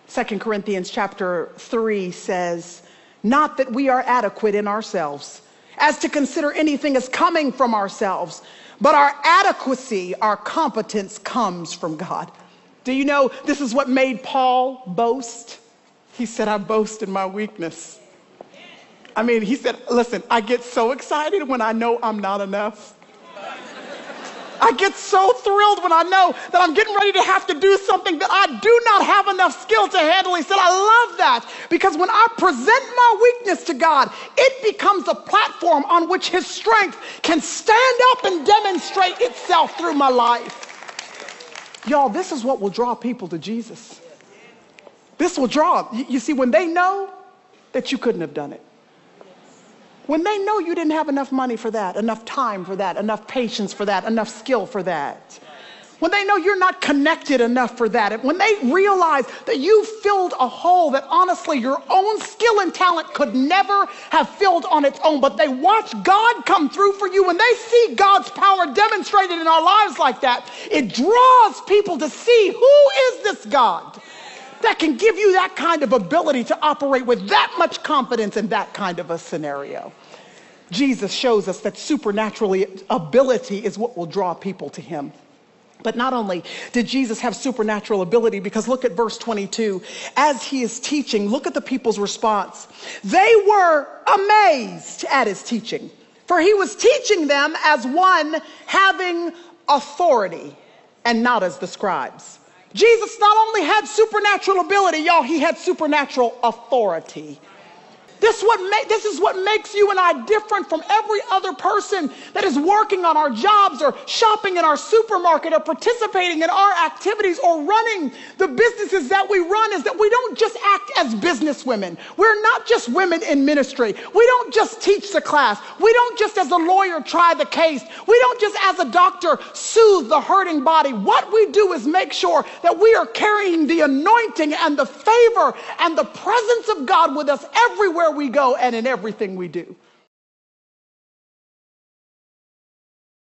2 Corinthians chapter 3 says, not that we are adequate in ourselves, as to consider anything as coming from ourselves, but our adequacy, our competence comes from God. Do you know this is what made Paul boast? He said, I boast in my weakness. I mean, he said, listen, I get so excited when I know I'm not enough. I get so thrilled when I know that I'm getting ready to have to do something that I do not have enough skill to handle. He said, I love that, because when I present my weakness to God, it becomes a platform on which his strength can stand up and demonstrate itself through my life. Y'all, this is what will draw people to Jesus. This will draw. You see, when they know that you couldn't have done it, when they know you didn't have enough money for that, enough time for that, enough patience for that, enough skill for that, when they know you're not connected enough for that, and when they realize that you filled a hole that honestly your own skill and talent could never have filled on its own, but they watch God come through for you, when they see God's power demonstrated in our lives like that, it draws people to see, who is this God that can give you that kind of ability to operate with that much confidence in that kind of a scenario? Jesus shows us that supernatural ability is what will draw people to him. But not only did Jesus have supernatural ability, because look at verse 22. As he is teaching, look at the people's response. They were amazed at his teaching, for he was teaching them as one having authority and not as the scribes. Jesus not only had supernatural ability, y'all, he had supernatural authority. This is what makes you and I different from every other person that is working on our jobs or shopping in our supermarket or participating in our activities or running the businesses that we run, is that we don't just act as business women. We're not just women in ministry. We don't just teach the class. We don't just as a lawyer try the case. We don't just as a doctor soothe the hurting body. What we do is make sure that we are carrying the anointing and the favor and the presence of God with us everywhere we go and in everything we do.